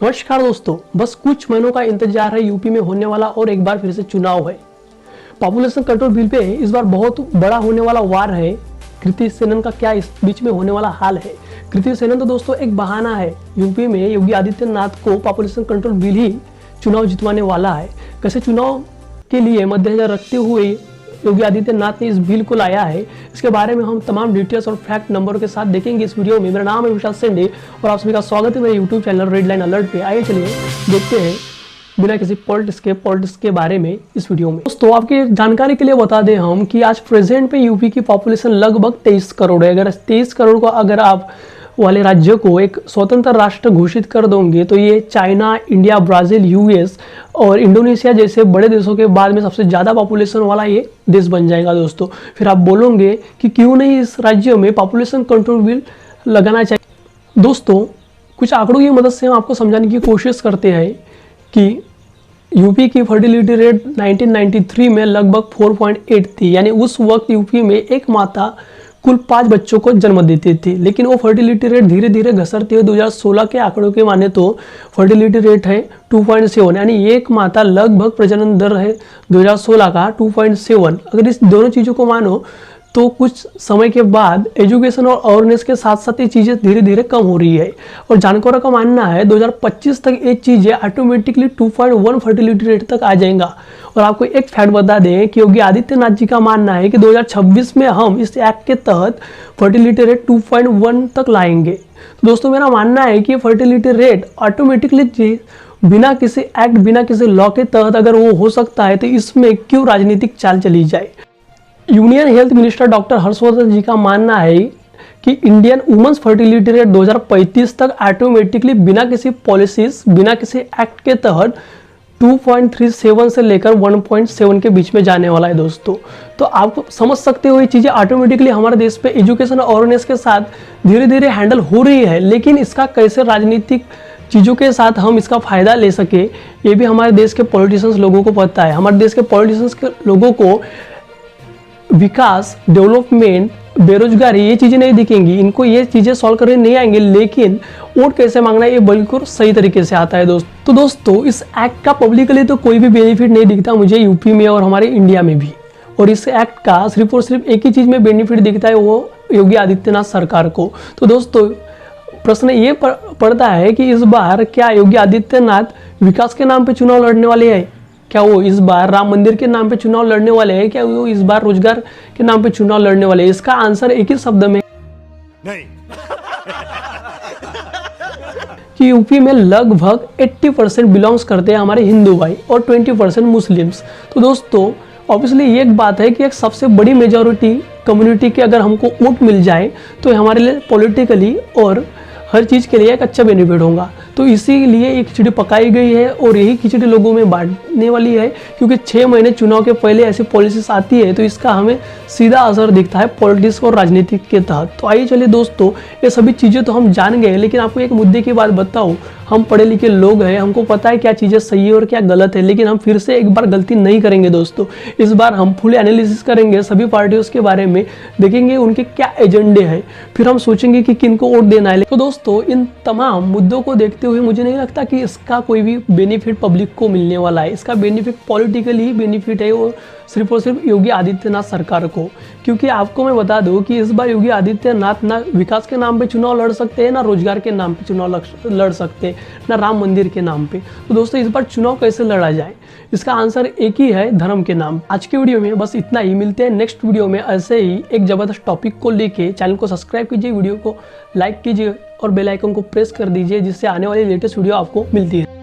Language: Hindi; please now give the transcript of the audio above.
नमस्कार दोस्तों, बस कुछ महीनों का इंतजार है यूपी में होने वाला और एक बार फिर से चुनाव है। पॉपुलेशन कंट्रोल बिल पे इस बार बहुत बड़ा होने वाला वार है। कृति सेनन का क्या इस बीच में होने वाला हाल है। कृति सेनन तो दोस्तों एक बहाना है, यूपी में योगी आदित्यनाथ को पॉपुलेशन कंट्रोल बिल ही चुनाव जितवाने वाला है। कैसे चुनाव के लिए मद्देनजर रखते हुए योगी आदित्यनाथ ने इस बिल को लाया है, इसके बारे में हम तमाम डिटेल्स और फैक्ट नंबर के साथ देखेंगे इस वीडियो में। मेरा नाम है विशाल सेंडे और आप सभी का स्वागत है मेरे YouTube channel red line alert पे। आइए चलिए देखते हैं बिना किसी पॉलिटिक्स के बारे में इस वीडियो में। दोस्तों आपकी जानकारी के लिए बता दें हम कि आज प्रेजेंट पे यूपी की पॉपुलेशन लगभग 23 करोड़ है। अगर 23 करोड़ को अगर आप वाले राज्य को एक स्वतंत्र राष्ट्र घोषित कर दोगे तो ये चाइना, इंडिया, ब्राज़ील, यूएस और इंडोनेशिया जैसे बड़े देशों के बाद में सबसे ज़्यादा पॉपुलेशन वाला ये देश बन जाएगा दोस्तों। फिर आप बोलोगे कि क्यों नहीं इस राज्य में पॉपुलेशन कंट्रोल बिल लगाना चाहिए। दोस्तों कुछ आंकड़ों की मदद से हम आपको समझाने की कोशिश करते हैं कि यूपी की फर्टिलिटी रेट 1993 में लगभग 4.8 थी, यानी उस वक्त यूपी में एक माता कुल 5 बच्चों को जन्म देती थी। लेकिन वो फर्टिलिटी रेट धीरे धीरे घसरती हुई 2016 के आंकड़ों के माने तो फर्टिलिटी रेट है 2.7, यानी एक माता लगभग प्रजनन दर है 2016 का 2.7। अगर इस दोनों चीज़ों को मानो तो कुछ समय के बाद एजुकेशन और अवेयरनेस के साथ साथ ये चीज़ें धीरे धीरे कम हो रही है और जानकारों का मानना है 2025 तक ये चीज़ें ऑटोमेटिकली 2.1 फर्टिलिटी रेट तक आ जाएगा। और आपको एक फैक्ट बता दें कि योगी आदित्यनाथ जी का मानना है कि 2026 में हम इस एक्ट के तहत फर्टिलिटी रेट 2.1 तक लाएंगे। तो दोस्तों मेरा मानना है कि फर्टिलिटी रेट ऑटोमेटिकली बिना किसी एक्ट, बिना किसी लॉ के तहत अगर वो हो सकता है तो इसमें क्यों राजनीतिक चाल चली जाए। Union health minister doctor Harshvardhan ji का मानना है कि इंडियन वुमेन्स फर्टिलिटी रेट 2035 तक ऑटोमेटिकली बिना किसी पॉलिसीज, बिना किसी एक्ट के तहत 2.37 से लेकर 1.7 के बीच में जाने वाला है दोस्तों। तो आप समझ सकते हो ये चीज़ें ऑटोमेटिकली हमारे देश पे एजुकेशन और अवेयरनेस के साथ धीरे धीरे हैंडल हो रही है। लेकिन इसका कैसे राजनीतिक चीज़ों के साथ हम इसका फ़ायदा ले सके ये भी हमारे देश के पॉलिटिशियंस लोगों को पता है। हमारे देश के पॉलिटिशियंस के लोगों को विकास, डेवलपमेंट, बेरोजगारी ये चीज़ें नहीं दिखेंगी, इनको ये चीज़ें सॉल्व करने नहीं आएंगे। लेकिन वोट कैसे मांगना है ये बिल्कुल सही तरीके से आता है दोस्तों। तो दोस्तों इस एक्ट का पब्लिकली तो कोई भी बेनिफिट नहीं दिखता मुझे यूपी में और हमारे इंडिया में भी। और इस एक्ट का सिर्फ और सिर्फ एक ही चीज़ में बेनिफिट दिखता है, वो योगी आदित्यनाथ सरकार को। तो दोस्तों प्रश्न ये पड़ता है कि इस बार क्या योगी आदित्यनाथ विकास के नाम पे चुनाव लड़ने वाले हैं? क्या वो इस बार राम मंदिर के नाम पे चुनाव लड़ने वाले हैं? क्या वो इस बार रोजगार के नाम पे चुनाव लड़ने वाले हैं? इसका आंसर एक ही शब्द में नहीं कि यूपी में लगभग 80% बिलोंग्स करते हैं हमारे हिंदू भाई और 20% मुस्लिम्स। तो दोस्तों ऑब्वियसली ये एक बात है कि एक सबसे बड़ी मेजॉरिटी कम्युनिटी के अगर हमको वोट मिल जाए तो हमारे लिए पॉलिटिकली और हर चीज़ के लिए एक अच्छा बेनिफिट होगा। तो इसीलिए एक खिचड़ी पकाई गई है और यही खिचड़ी लोगों में बांटने वाली है, क्योंकि 6 महीने चुनाव के पहले ऐसी पॉलिसीज आती है तो इसका हमें सीधा असर दिखता है पॉलिटिक्स और राजनीति के तहत। तो आइए चलिए दोस्तों ये सभी चीज़ें तो हम जान गए, लेकिन आपको एक मुद्दे की बात बताऊँ। हम पढ़े लिखे लोग हैं, हमको पता है क्या चीज़ें सही है और क्या गलत है, लेकिन हम फिर से एक बार गलती नहीं करेंगे दोस्तों। इस बार हम फुल एनालिसिस करेंगे सभी पार्टियों के बारे में, देखेंगे उनके क्या एजेंडे हैं, फिर हम सोचेंगे कि किनको वोट देना है। तो दोस्तों इन तमाम मुद्दों को देखते हुए मुझे नहीं लगता कि इसका कोई भी बेनिफिट पब्लिक को मिलने वाला है। इसका बेनिफिट पॉलिटिकली ही बेनिफिट है और सिर्फ योगी आदित्यनाथ सरकार को। क्योंकि आपको मैं बता दूं कि इस बार योगी आदित्यनाथ ना विकास के नाम पे चुनाव लड़ सकते हैं, ना रोजगार के नाम पे चुनाव लड़ सकते हैं, ना राम मंदिर के नाम पे। तो दोस्तों इस बार चुनाव कैसे लड़ा जाए, इसका आंसर एक ही है, धर्म के नाम। आज के वीडियो में बस इतना ही, मिलते हैं नेक्स्ट वीडियो में ऐसे ही एक जबरदस्त टॉपिक को लेके। चैनल को सब्सक्राइब कीजिए, वीडियो को लाइक कीजिए और बेल आइकन को प्रेस कर दीजिए जिससे आने वाली लेटेस्ट वीडियो आपको मिलती है।